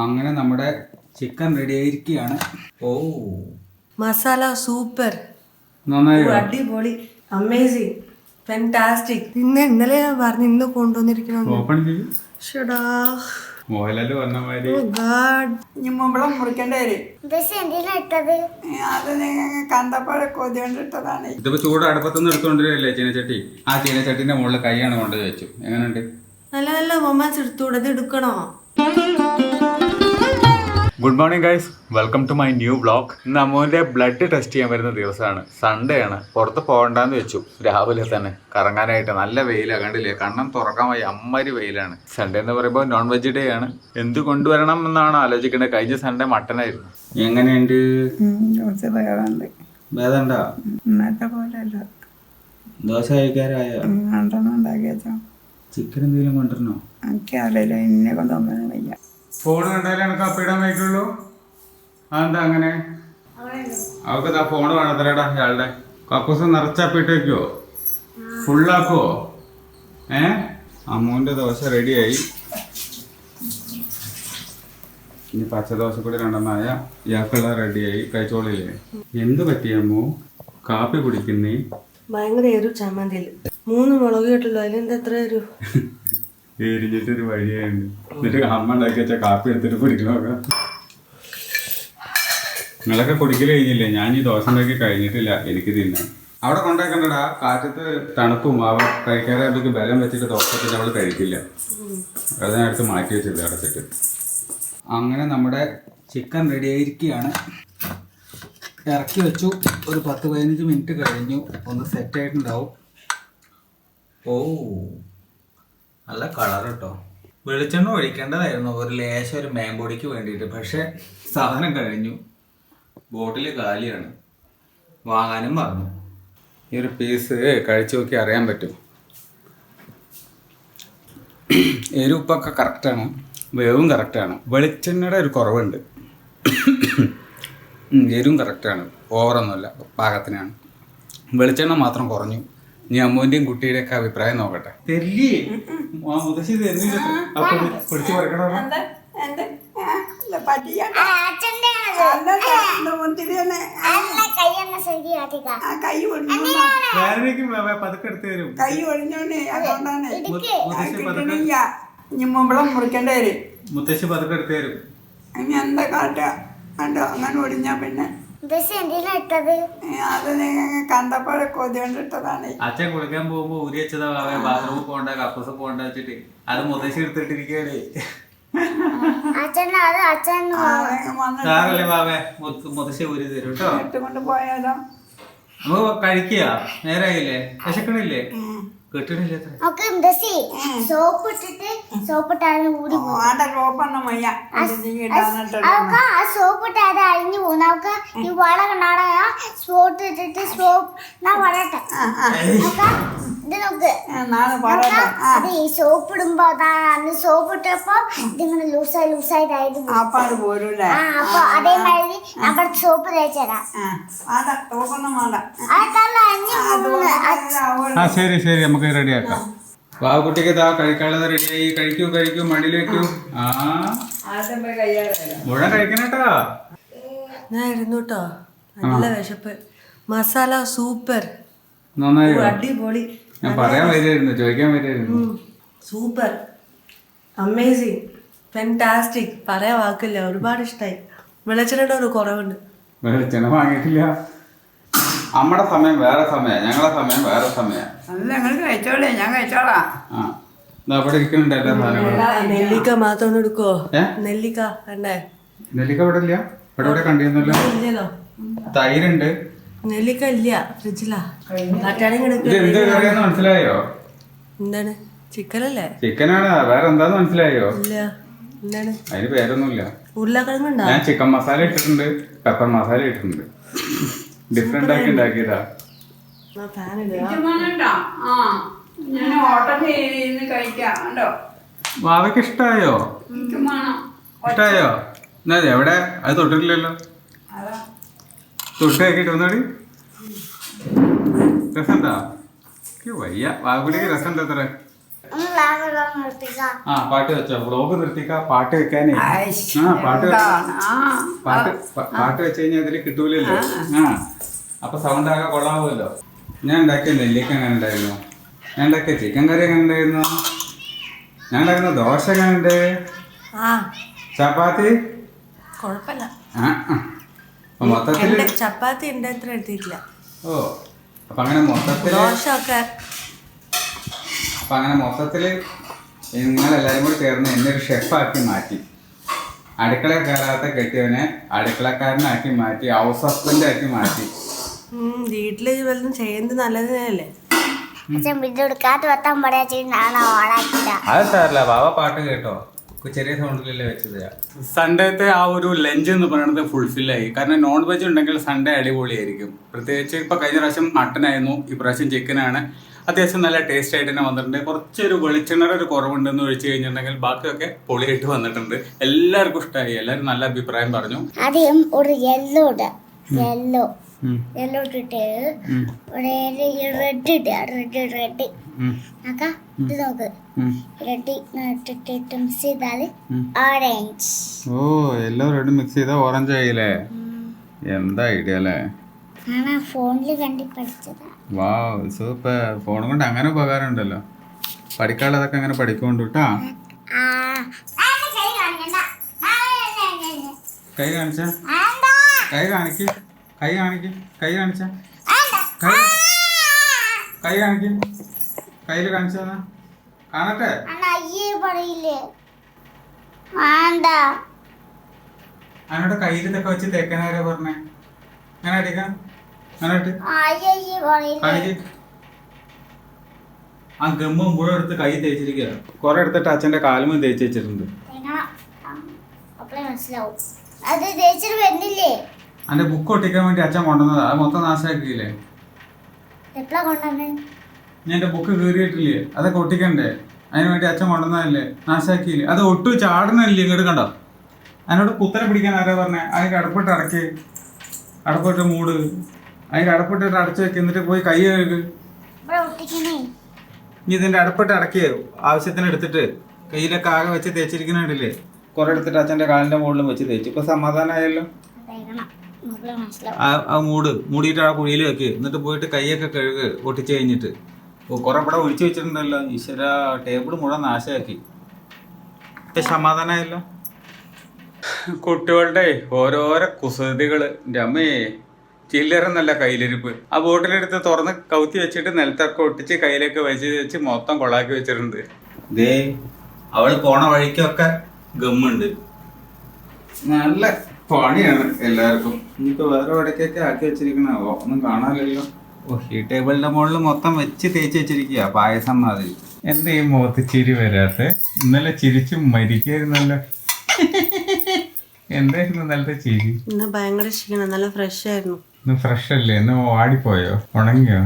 അങ്ങനെ നമ്മുടെ chicken ready ആയിരിക്കുകയാണ്. ഓ മസാല സൂപ്പർ, നന്നായി അടിപൊളി, അമേസിങ്, ഫാന്റാസ്റ്റിക്. ഇന്നലെ ഞാൻ പറഞ്ഞു ഇന്ന് കൊണ്ടുവന്നിരിക്കണം. ഓപ്പൺ ചെയ്യും. ഷടാ മോഹൻലാല് പറഞ്ഞ മാതിരി മുമ്പളം മുറിക്കേണ്ടി വരും. അത് കണ്ടപ്പോഴെ കൊതി കൊണ്ടിട്ടതാണ്. ഇതിപ്പോ ചൂട് അടുപ്പത്തുനിന്ന് എടുത്തോണ്ടിരല്ലേ ചീനച്ചട്ടി. ആ ചീനച്ചട്ടിന്റെ മുകളിൽ കൈയാണ് കൊണ്ട് വെച്ചു. എങ്ങനെയുണ്ട്? നല്ല നല്ല മൊമെന്റ്സ് എടുത്തൂടെ, ഇത് എടുക്കണോ? Good morning guys, welcome to my new vlog. ഇന്ന് അമ്മുവിൻ്റെ ബ്ലഡ് ടെസ്റ്റ് ചെയ്യാൻ വരുന്ന ദിവസമാണ്. സൺഡേ ആണ്. പുറത്ത് പോകണ്ടെന്ന് വെച്ചു രാവിലെ തന്നെ കറങ്ങാനായിട്ട്. നല്ല വെയിലാണ്, കണ്ടില്ലേ? കണ്ണം തുറക്കാൻ വയ്യ, അമ്മരി വെയിലാണ്. സൺഡേ എന്ന് പറയുമ്പോൾ നോൺ വെജ് ഡേ ആണ്. എന്ത് കൊണ്ടുവരണം എന്നാണ് ആലോചിക്കേണ്ടത്. കഴിഞ്ഞ സൺഡേ മട്ടനായിരുന്നു. എങ്ങനെയുണ്ട്? ഭേദമുണ്ടോ? ഇന്നത്തെ പോലെ അല്ല. ദോശ കഴിക്കാറായ ചിക്കൻ എന്തെങ്കിലും കൊണ്ടുവരണോ? എനിക്കറിയില്ല, എന്നെ കൊണ്ടൊന്നും വയ്യ. ഫോൺ കണ്ടാലേ എനിക്ക് അപ്പിടാൻ വയ്ക്കുള്ളൂ. അതെന്താ അങ്ങനെ? അവൾക്ക് ആ ഫോൺ വേണത്തരടാ. ഇയാളുടെ കക്കൂസ് നിറച്ചപ്പിട്ട് വെക്കുവോ? ഫുള്ളാക്കുവോ? അമ്മുവിൻ്റെ ദോശ റെഡിയായി. ഇനി പച്ചദോശ കൂടി രണ്ടെണ്ണമായ ഇയാൾക്കുള്ള റെഡിയായി. കഴിച്ചോളില്ലേ? എന്ത് പറ്റി അമ്മു? കാപ്പി കുടിക്കുന്നേ? ഭയങ്കര എരു ചമ്മന്തിയിൽ 3 മുളക് കിട്ടുള്ളൂ. അതിലെന്താ എത്ര എരു? എരിഞ്ഞിട്ടൊരു വഴിയുണ്ട്. എന്നിട്ട് അമ്മ ഉണ്ടാക്കി വെച്ചാൽ കാപ്പി എടുത്തിട്ട് കുടിക്കണോക്ക. നിങ്ങളൊക്കെ കുടിക്കൽ കഴിഞ്ഞില്ലേ? ഞാൻ ഈ ദോശ ഉണ്ടാക്കി കഴിഞ്ഞിട്ടില്ല. എനിക്ക് തിന്നാൻ അവിടെ കൊണ്ടാക്കണ്ടടാ. കാറ്റത്ത് തണുപ്പും അവ കഴിക്കാനായിട്ട് ബലം വെച്ചിട്ട് ദോശത്തിന് അവൾ കഴിക്കില്ല. അത് ഞാൻ എടുത്ത് മാറ്റി വെച്ചില്ല അടച്ചിട്ട്. അങ്ങനെ നമ്മുടെ ചിക്കൻ റെഡി ആയിരിക്കുകയാണ്. ഇറക്കി വെച്ചു. ഒരു 10-15 മിനിറ്റ് കഴിഞ്ഞു. ഒന്ന് സെറ്റായിട്ടുണ്ടാവും. ഓ നല്ല കളർ കേട്ടോ. വെളിച്ചെണ്ണ ഒഴിക്കേണ്ടതായിരുന്നു ഒരു ലേശം, ഒരു മേമ്പൊടിക്ക് വേണ്ടിയിട്ട്. പക്ഷെ സാധനം കഴിഞ്ഞു. ബോട്ടിൽ കാലിയാണ്. വാങ്ങാനും പറഞ്ഞു. ഈ ഒരു പീസ് കഴിച്ചു നോക്കി അറിയാൻ പറ്റും. എരിവുപ്പൊക്കെ കറക്റ്റാണ്, വേവും കറക്റ്റാണ്. വെളിച്ചെണ്ണയുടെ ഒരു കുറവുണ്ട്. എരിവും കറക്റ്റാണ്, ഓവറൊന്നുമല്ല, പാകത്തിനാണ്. വെളിച്ചെണ്ണ മാത്രം കുറഞ്ഞു. നീ അമ്മുവിൻ്റെയും കുട്ടിയുടെ ഒക്കെ അഭിപ്രായം നോക്കട്ടെ. പിടിച്ചു പറിക്കണോ? പതുക്കെ എടുത്ത് തരും. കൈ ഒഴിഞ്ഞോണ്ടേ, അതുകൊണ്ടാണ് മുമ്പളം മുറിക്കേണ്ടി വരും. മുത്തശ്ശി പതുക്കെ എടുത്ത് തരും. ഇനി എന്താ കാട്ടുക? കണ്ടോ, അങ്ങനെ ഒടിഞ്ഞാ പിന്നെ അത് കണ്ടപ്പോഴെ കൊതി കൊണ്ടിട്ടതാണ്. അച്ഛൻ കുളിക്കാൻ പോകുമ്പോ ഊരി വെച്ചതാ. ബാത്റൂമിൽ പോകണ്ട, കക്കൂസ് പോകണ്ട വെച്ചിട്ട് അത് മുത്തശ്ശി എടുത്തിട്ടിരിക്കുകയാണ്. സാറല്ലേ ബാബേ, മുത്തശ്ശി ഊരി തരും കേട്ടോ. ഇട്ടുകൊണ്ട് പോയാലോ? നമുക്ക് കഴിക്കുക. നേരായില്ലേ? വിശക്കണില്ലേ? കിട്ടണില്ലേ? സോപ്പ് ഇട്ടിട്ട് സോപ്പിട്ടാണ് ഊരി സോപ്പിട്ട് അത് അഴിഞ്ഞു പോകും. നമുക്ക് ഈ വള കണ്ടാട സോപ്പ് ഇട്ടിട്ട് സോപ്പ് ഞാൻ വളട്ടെ. ഇത് നോക്ക്, അത് ഈ സോപ്പ് ഇടുമ്പോ അന്ന് സോപ്പ് ഇട്ടപ്പോ ഇതിങ്ങനെ ലൂസായിട്ടായത്. അപ്പൊ അതേമാതിരി നമ്മുടെ സോപ്പ് തേച്ചരാ. അതല്ല അഴിഞ്ഞു പോകുന്നു. ശരി ശരി, നമുക്ക് റെഡിയാക്കാം. വാവുകുട്ടിക്ക് ഇതാ കഴിക്കാനുള്ളത് റെഡിയായി. കഴിക്കൂ, മടിയിൽ വെക്കൂ. മുഴുവൻ കഴിക്കണേട്ടാ. ഞാൻ ഇരുന്നു കേട്ടോ. നല്ല വിശപ്പ്. മസാല സൂപ്പർ, നന്നായി, അടിപൊളി. ഞാൻ പറയാൻ വരുമായിരുന്നു, ചോദിക്കാൻ വരുമായിരുന്നു. Super, amazing, fantastic. പറയാൻ വാക്കില്ല. ഒരുപാട് ഇഷ്ടമായി. വെളിച്ചെണ്ണയുടെ ഒരു കുറവുണ്ട്. വെളിച്ചെണ്ണ വാങ്ങിയിട്ടില്ല. നമ്മുടെ സമയം വേറെ സമയം, ഞങ്ങളെ സമയം വേറെ സമയം. അല്ല, നിങ്ങൾ കഴിച്ചോളേ, ഞാൻ കഴിച്ചോളാം. അവിടെ ഇരിക്കുന്നുണ്ട് എല്ലാ സാധനങ്ങളും. നെല്ലിക്ക മാത്രം ഒന്ന് എടുക്കോ? നെല്ലിക്ക കണ്ടേ? നെല്ലിക്ക ഇവിടെ ഇല്ല. ഇവിടെ കണ്ടിരുന്നല്ലോ. ഇല്ലല്ലോ. തൈരുണ്ട്. നെല്ലിക്ക ഇല്ല, ഫ്രിഡ്ജിലാ. ഇത് എന്ത് കറിയാന്ന് മനസ്സിലായോ? എന്താണ്? ചിക്കനല്ലേ? ചിക്കനാണ്. വേറെ എന്താന്ന് മനസ്സിലായോ? ഇല്ല. എന്താണ്? അതിന് പേരൊന്നുമില്ല. ഉരുളക്കിഴങ്ങുണ്ടോ? ഞാൻ ചിക്കൻ മസാല ഇട്ടിട്ടുണ്ട്, പെപ്പർ മസാല ഇട്ടിട്ടുണ്ട്. ഡിഫറെന്റ് ആക്കി ഉണ്ടാക്കിയതാ. വാവയ്ക്ക് ഇഷ്ടായോ? ഇഷ്ടായോ? എന്നാ എവിടെ? അത് തൊട്ടിട്ടില്ലല്ലോ. തൊട്ട് ആക്കിട്ട് വന്നോടി. രസണ്ടാ? വയ്യ. വാവക്കുട്ടിക്ക് രസം എന്താ? ഒന്ന് ലാഭം നിർത്തിക്കാം. ആ പാട്ട് വെച്ചോ, വ്ളോഗ് നിർത്തിക്കാ. പാട്ട് വെക്കാനേ പാട്ട് വെച്ച് കഴിഞ്ഞാൽ അതിൽ കിട്ടൂലല്ലോ. അപ്പൊ സൗണ്ട് ആകെ കൊള്ളാവുമല്ലോ. ഞാൻ ഉണ്ടാക്കിയ നെല്ലിക്ക എങ്ങനെ ഉണ്ടായിരുന്നു? ഞാൻ ഉണ്ടാക്കിയ ചിക്കൻ കറി എങ്ങനെ ഉണ്ടായിരുന്നു? ഞാൻ ഉണ്ടാക്കുന്ന ദോശ എങ്ങനെ ഉണ്ട്? ചപ്പാത്തി കുഴപ്പമില്ല. അപ്പൊ മൊത്തത്തില് ചപ്പാത്തി ഉണ്ട്, എത്ര എടുത്തിട്ടില്ല. ഓ അപ്പൊ അങ്ങനെ മൊത്തത്തില് നിങ്ങളെല്ലാരും കൂടി ചേർന്ന് എന്നെ ഒരു ഷെഫാക്കി മാറ്റി. അടുക്കള കയറാത്ത കെട്ടിയവനെ അടുക്കളക്കാരനാക്കി മാറ്റി, ഹൗസ് ഹസ്ബൻഡ് ആക്കി മാറ്റി. വീട്ടില് വല്ലതും ചെയ്യുന്നത് നല്ലതല്ലേ? അച്ഛൻ വീഡിയോ എടുക്കാത്ത വെത്താൻ പറയാ ഞാൻ ഓണാക്കില്ല. അത് സാറില്ല, ബാബ പാട്ട് കേട്ടോ, ചെറിയ സൗണ്ടിലല്ലേ വെച്ചത്. സൺഡേത്തെ ആ ഒരു ലഞ്ച് എന്ന് പറയുന്നത് ഫുൾഫില്ലായി. കാരണം നോൺ വെജ് ഉണ്ടെങ്കിൽ സൺഡേ അടിപൊളിയായിരിക്കും. പ്രത്യേകിച്ച് ഇപ്പൊ കഴിഞ്ഞ പ്രാവശ്യം മട്ടനായിരുന്നു, ഇപ്രാവശ്യം ചിക്കനാണ്. അത്യാവശ്യം നല്ല ടേസ്റ്റ് ആയിട്ട് തന്നെ വന്നിട്ടുണ്ട്. കുറച്ചൊരു വെളിച്ചെണ്ണയുടെ ഒരു കുറവുണ്ടെന്ന് ഒഴിച്ചു കഴിഞ്ഞിട്ടുണ്ടെങ്കിൽ ബാക്കിയൊക്കെ പൊളിയായിട്ട് വന്നിട്ടുണ്ട്. എല്ലാവർക്കും ഇഷ്ടമായി, എല്ലാവരും നല്ല അഭിപ്രായം പറഞ്ഞു. ആദ്യം ഒരു യെല്ലോ ഇട്ടിട്ട് റെഡ് ഇത് നോക്ക്, റെഡ് ഇട്ടിട്ട് മിക്സ് ചെയ്താല് ഓറഞ്ച്. ഓ എല്ലാം റെഡ് മിക്സ് ചെയ്താൽ ഓറഞ്ച് ആയില്ലേ? എന്താ ഐഡിയ അല്ലേ? ഫോണില് കണ്ടി പഠിച്ചതാ. Wow super. ഫോൺ കൊണ്ട് അങ്ങനെ ഉപകാരം ഉണ്ടല്ലോ, പഠിക്കാനുള്ളതൊക്കെ അങ്ങനെ പഠിക്കൊണ്ട് കേട്ടാ. കൈ കാണിച്ച കൈ കാണിക്ക്, കൈ കാണിക്ക്, കൈ കാണിച്ച കൈ കാണിക്ക്, കയ്യില് കാണിച്ച കാണട്ടെ. അതിനോട് കയ്യിൽ ഇതൊക്കെ വെച്ച് തേക്കാനാരാ പറഞ്ഞേ? അങ്ങനെ അടിക്കാം, അങ്ങനെ കാണിക്ക്. ആ ഗമ്മ മുഴുവൻ എടുത്ത് കൈ തേച്ചിരിക്കുക. കുറെ എടുത്തിട്ട് അച്ഛന്റെ കാലുമ തേച്ച് വെച്ചിട്ടുണ്ട്. അന്റെ ബുക്ക് ഒട്ടിക്കാൻ വേണ്ടി അച്ഛൻ കൊണ്ടുവന്നതാ, അത് മൊത്തം നാശാക്കിയില്ലേ? ഞാൻ എന്റെ ബുക്ക് കീറിയിട്ടില്ലേ, അതൊക്കെ ഒട്ടിക്കണ്ടേ? അതിന് വേണ്ടി അച്ഛൻ കൊണ്ടുവന്നതല്ലേ, നാശാക്കിയില്ലേ? അത് ഒട്ടു ചാടുന്നല്ലേ, ഇങ്ങോട്ട് കണ്ടോ? അതിനോട് കുത്തനെ പിടിക്കാൻ ആരാ പറഞ്ഞേ? അതിന് അടപ്പിട്ട് അടക്കി, അടപ്പിട്ട് മൂട്, അതിന് അടപ്പിട്ടിട്ട് അടച്ചു വെക്ക്, എന്നിട്ട് പോയി കൈ കഴുകു. ഇനി ഇതിന്റെ അടപ്പിട്ട് അടക്കിയോ ആവശ്യത്തിന് എടുത്തിട്ട് കയ്യിലൊക്കെ ആകെ വെച്ച് തേച്ചിരിക്കുന്നുണ്ടല്ലേ? കുറെ എടുത്തിട്ട് അച്ഛന്റെ കാലിന്റെ മുകളിലും വെച്ച് തേച്ചു. ഇപ്പൊ സമാധാനമായല്ലോ. ആ മൂടിയിട്ട് ആ കുഴിയിൽ വെക്ക്, എന്നിട്ട് പോയിട്ട് കൈയൊക്കെ കഴുകു ഒട്ടിച്ച് കഴിഞ്ഞിട്ട്. കുറെ ഇവിടെ ഒഴിച്ചു വെച്ചിട്ടുണ്ടല്ലോ. ഈശ്വര, ടേബിൾ മുഴുവൻ നാശമാക്കി. ഇപ്പൊ സമാധാനമായല്ലോ. കുട്ടികളുടെ ഓരോരോ കുസൃതികള്. എൻ്റെ അമ്മേ, ചില്ലറ നല്ല കയ്യിലിരിപ്പ്. ആ ബോട്ടിലെടുത്ത് തുറന്ന് കൗത്തി വെച്ചിട്ട് നിലത്തൊക്കെ ഒട്ടിച്ച് കയ്യിലൊക്കെ വെച്ച് മൊത്തം കൊളാക്കി വെച്ചിട്ടുണ്ട്. ദേ അവള് പോണ വഴിക്കൊക്കെ ഗമ്മുണ്ട്. നല്ല പണിയാണ് എല്ലാവർക്കും. ഇനിയിപ്പോ വേറെ എവിടേക്കൊക്കെ ആക്കി വെച്ചിരിക്കണോ ഒന്നും കാണാനില്ലല്ലോ. ഓ, ഈ ടേബിളിന്റെ മുകളിൽ മൊത്തം വെച്ച് തേച്ച് വെച്ചിരിക്കുക, പായസം മാതിരി. എന്താ ഈ മുഖത്ത് ചിരി വരാത്ത? ഇന്നലെ ചിരിച്ചു മരിക്കായിരുന്നല്ലോ. എന്തായിരുന്നു ഇന്നലത്തെ ചിരി? ഇന്ന് ഭയങ്കര ക്ഷീണം, നല്ല ഫ്രഷ് ആയിരുന്നു. ഇന്ന് ഫ്രഷ് അല്ലേ? ഇന്ന് വാടിപ്പോയോ, ഉണങ്ങിയോ?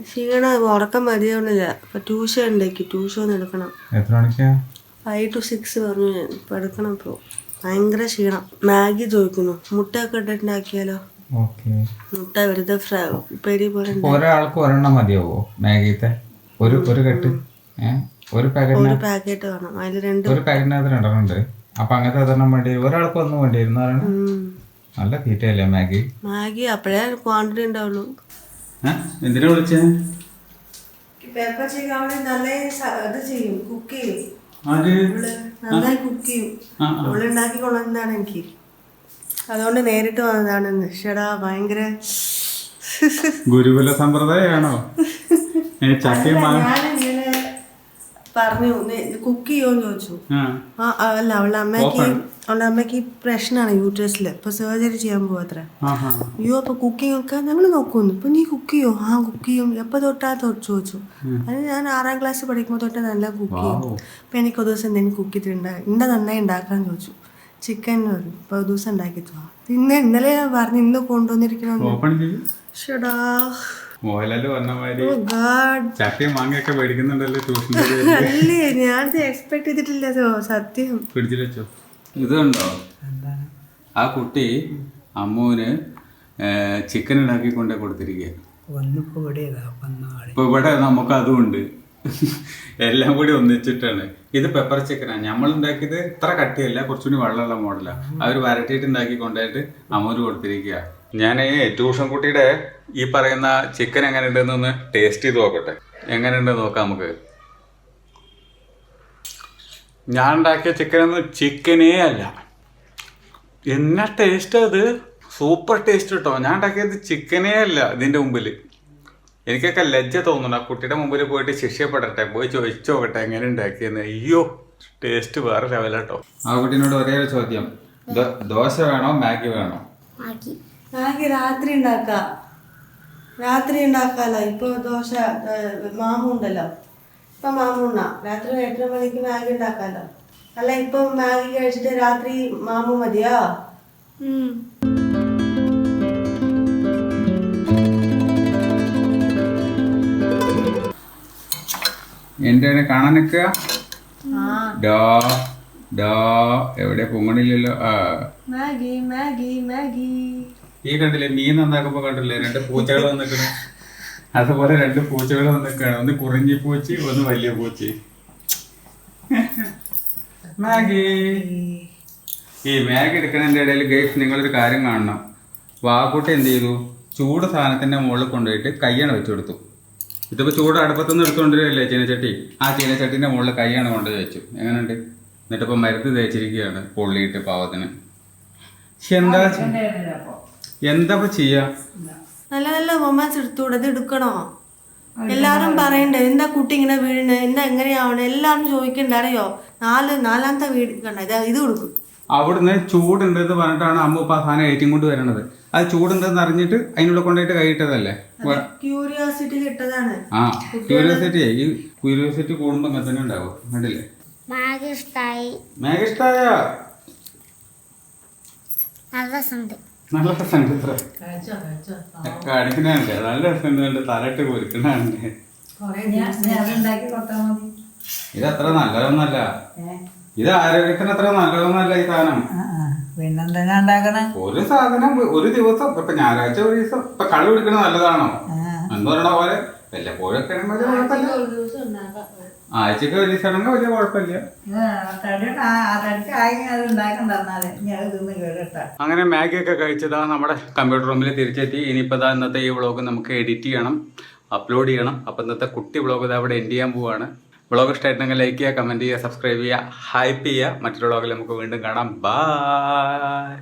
ക്ഷീണം, ഉറക്കം മതിയാവണില്ല. അപ്പൊ ട്യൂഷൻ ഉണ്ടാക്കി, ട്യൂഷൻ ഒന്ന് എടുക്കണം. എത്ര മണിക്കാ? 5 to 6 പറഞ്ഞു ഞാൻ. ഇപ്പൊ എടുക്കണം. ഇപ്പൊ ഭയങ്കര ക്ഷീണം. മാഗി ചോദിക്കുന്നു, മുട്ടയൊക്കെ ഇട്ടിട്ടുണ്ടാക്കിയാലോ? മുട്ട വെറുതെ പെരി പോലെ. ഒരാൾക്ക് ഒരെണ്ണം മതിയാവോ മാഗിത്തെ? ഒരു കെട്ട് ഒരു പാക്കറ്റ് വേണം. അതിൽ ഒരു പാക്കറ്റിനകത്ത് 2 ഉണ്ട്. അപ്പൊ അങ്ങനത്തെ അതെണ്ണം വേണ്ടി ഒരാൾക്ക് ഒന്നും വേണ്ടിയിരുന്നു. നല്ല തീറ്റയല്ലേ മാഗി? അപ്പഴേ ക്വാണ്ടിറ്റി ഉണ്ടാവുള്ളൂ. എന്തിനാ വിളിച്ചേ? പേപ്പർ ചിക്കൻ നല്ല ഇത് ചെയ്യും, കുക്ക് ചെയ്യും. നന്നായി കുക്ക് ചെയ്യും. അവളുണ്ടാക്കി കൊണ്ടുവന്നതാണ് എനിക്ക്. അതുകൊണ്ട് നേരിട്ട് വന്നതാണ്. ഷടാ, ഭയങ്കര ഗുരുകുല സമ്പ്രദായാണോ? ഞാനിങ്ങനെ പറഞ്ഞു കുക്ക് ചെയ്യുമെന്ന് ചോദിച്ചു. അല്ല, അവളുടെ അമ്മയ്ക്ക് പ്രശ്നമാണ് യൂട്രസിൽ. ഇപ്പൊ സർജറി ചെയ്യാൻ പോവാത്ര. അയ്യോ, അപ്പൊ കുക്കിംഗ് ഒക്കെ ഞങ്ങൾ നോക്കുന്നു. ഇപ്പൊ നീ കുക്ക് ചെയ്യോ? കുക്ക് ചെയ്യും. എപ്പൊ തൊട്ടാ ചോദിച്ചു. അത് ഞാൻ 6ാം ക്ലാസ് പഠിക്കുമ്പോൾ തൊട്ട് നല്ല കുക്ക് ചെയ്യും. അപ്പൊ എനിക്ക് ഒരു ദിവസം എന്തെങ്കിലും കുക്ക് ചെയ്തിട്ടുണ്ടാകും. ഇന്ന നന്നായി ഉണ്ടാക്കാൻ ചോദിച്ചു. ചിക്കൻ പറഞ്ഞു. ഇപ്പൊ ഒരു ദിവസം ഉണ്ടാക്കിട്ടോ. പിന്നെ ഇന്നലെ ഞാൻ പറഞ്ഞു ഇന്ന് കൊണ്ടുവന്നിരിക്കണമെന്ന്. ഷടാ, മോഹൻലാല് പറഞ്ഞ മാതിരി ചക്കയും മാങ്ങയൊക്കെ മേടിക്കുന്നുണ്ടല്ലോ ട്യൂഷൻ. അല്ലേ, ഞാനത് എക്സ്പെക്ട് ചെയ്തിട്ടില്ലതോ, സത്യം. പിടിച്ചു വെച്ചോ. ഇത് കണ്ടോ, ആ കുട്ടി അമ്മുവിന് ചിക്കൻ ഉണ്ടാക്കി കൊണ്ടേ കൊടുത്തിരിക്കുക. ഇപ്പൊ ഇവിടെ നമുക്ക് അതുമുണ്ട്. എല്ലാം കൂടി ഒന്നിച്ചിട്ടാണ്. ഇത് പെപ്പർ ചിക്കനാണ്. നമ്മൾ ഉണ്ടാക്കിയത് ഇത്ര കട്ടിയല്ല, കുറച്ചുകൂടി വെള്ളമുള്ള മോഡലാണ്. അവർ വരട്ടിയിട്ട് ഉണ്ടാക്കി കൊണ്ടുപോയിട്ട് അമ്മൂര് കൊടുത്തിരിക്കുക. ഞാൻ ട്യൂഷൻ കുട്ടിയുടെ ഈ പറയുന്ന ചിക്കൻ എങ്ങനെ ഉണ്ടെന്നൊന്ന് ടേസ്റ്റ് ചെയ്ത് നോക്കട്ടെ. എങ്ങനെയുണ്ടെന്ന് നോക്കാം നമുക്ക്. ഞാൻ ഉണ്ടാക്കിയ ചിക്കനൊന്നും ചിക്കനേ അല്ല. എന്നാ ടേസ്റ്റ് അത്, സൂപ്പർ ടേസ്റ്റ് കേട്ടോ. ഞാൻ ഉണ്ടാക്കിയത് ചിക്കനേ അല്ല. ഇതിൻ്റെ മുമ്പിൽ എനിക്കൊക്കെ ലജ്ജ തോന്നുന്നു. ആ കുട്ടിയുടെ മുമ്പിൽ പോയിട്ട് ശിക്ഷപ്പെടട്ടെ, പോയി ചോദിച്ചു നോക്കട്ടെ എങ്ങനെ ഉണ്ടാക്കിയെന്ന്. അയ്യോ, ടേസ്റ്റ് വേറെ ലെവലാട്ടോ. ആ കുട്ടീനോട് ഒരേ ഒരു ചോദ്യം, ദോശ വേണോ മാഗി വേണോ? മാഗി രാത്രി ഉണ്ടാക്കാം, രാത്രി ഉണ്ടാക്കാലോ. ഇപ്പൊ ദോശ മാമു ഉണ്ടല്ലോ, ഇപ്പൊ മാമു ഉണ്ണ രാത്രി 8 മണിക്ക് മാഗി ഉണ്ടാക്കാലോ. അല്ല ഇപ്പൊ മാഗി കഴിച്ചിട്ട് രാത്രി മാമു മതിയോ? എന്താണ് കാണാൻ നിൽക്കുക? എവിടെ പൊങ്ങണില്ലല്ലോ. Maggi Maggi Maggi. ഈ കണ്ടില്ലേ, മീൻ നന്നാക്കുമ്പോ കണ്ടില്ലേ 2 പൂച്ചകൾ വന്നിക്കണ്. അതുപോലെ 2 പൂച്ചകൾ വന്നിക്കാണ്. ഒന്ന് കുറിഞ്ഞി പൂച്ചി, ഒന്ന് വലിയ പൂച്ചി. മാഗി. ഈ മാഗി എടുക്കണതിന്റെ ഇടയിൽ ഗൈസ് നിങ്ങളൊരു കാര്യം കാണണം. വാക്കുട്ടി എന്ത് ചെയ്തു? ചൂട് സാധനത്തിന്റെ മുകളിൽ കൊണ്ടുപോയിട്ട് കയ്യാണ് വെച്ചു കൊടുത്തു. ഇതിപ്പോൾ ചൂട് അടുപ്പത്തുനിന്ന് എടുത്തുകൊണ്ടിരിക്കുകയല്ലേ ചീനച്ചട്ടി. ആ ചീനച്ചട്ടിൻ്റെ മുകളിൽ കൈയാണ് കൊണ്ട് വെച്ചു. എങ്ങനെയുണ്ട്? എന്നിട്ടിപ്പോൾ മരുന്ന് തേച്ചിരിക്കുകയാണ് പൊള്ളിയിട്ട് പാവത്തിന്. എന്താ ചെയ്യാ? നല്ല നല്ല മൊമെന്റ്സ് എടുത്തൂടെ? ഇത് എടുക്കണോ? എല്ലാരും പറയണ്ടേ എന്താ കുട്ടി ഇങ്ങനെ വീഴണേ, എന്താ എങ്ങനെയാവണേ, എല്ലാരും ചോദിക്കണ്ട. അറിയോ, നാലാമത്തെ വീട് കണ്ട ഇത് കൊടുക്കും. അവിടുന്ന് ചൂടുണ്ടെന്ന് പറഞ്ഞിട്ടാണ് അമ്മ ഇപ്പം ആ സാധനം ഏറ്റും കൊണ്ട് വരണത്. അത് ചൂടുണ്ടെന്ന് അറിഞ്ഞിട്ട് അതിനുള്ള കൊണ്ടുപോയിട്ട് കൈയിട്ടതല്ലേ. ക്യൂരിയോസിറ്റി കിട്ടതാണ്. ആ ക്യൂരിയോസിറ്റി. ഈ ക്യൂരിയോസിറ്റി കൂടുമ്പോ അങ്ങനെ തന്നെ ഉണ്ടാവും. കണ്ടില്ലേ? മാഗി ഇഷ്ടായി. മാഗി ഇഷ്ടായ? നല്ല രസമുണ്ട്. നല്ല രസമുണ്ട്. കടിക്കണേ നല്ല രസമുണ്ട്. തലയിട്ട് പൊരിക്കണേ. ഇത് അത്ര നല്ലതൊന്നല്ല. ഇത് ആരോഗ്യത്തിന് അത്ര നല്ലതൊന്നല്ല ഈ സാധനം. പിന്നെന്താ ഉണ്ടാക്കണേ? ഒരു സാധനം ഒരു ദിവസം, ഇപ്പൊ ഞായറാഴ്ച ഒരു ദിവസം ഇപ്പൊ കളി പിടിക്കണ നല്ലതാണോ എന്ന് പറയണ പോലെ വല്ലപ്പോഴൊക്കെ ആഴ്ചക്ക് ഒരു ദിവസമാണെങ്കിൽ വലിയ കുഴപ്പമില്ല. അങ്ങനെ മാഗിയൊക്കെ കഴിച്ചതാ നമ്മുടെ കമ്പ്യൂട്ടർ റൂമിൽ തിരിച്ചെത്തി. ഇനിയിപ്പോൾ ഇന്നത്തെ ഈ വ്ളോഗ് നമുക്ക് എഡിറ്റ് ചെയ്യണം, അപ്ലോഡ് ചെയ്യണം. അപ്പോൾ ഇന്നത്തെ കുട്ടി വ്ളോഗ് ഇത് അവിടെ എൻഡ് ചെയ്യാൻ പോവാണ്. വ്ളോഗ് ഇഷ്ടമായിട്ടുണ്ടെങ്കിൽ ലൈക്ക് ചെയ്യുക, കമൻറ്റ് ചെയ്യുക, സബ്സ്ക്രൈബ് ചെയ്യുക, ഹൈപ്പ് ചെയ്യുക. മറ്റൊരു വ്ളോഗിൽ നമുക്ക് വീണ്ടും കാണാം. ബൈ.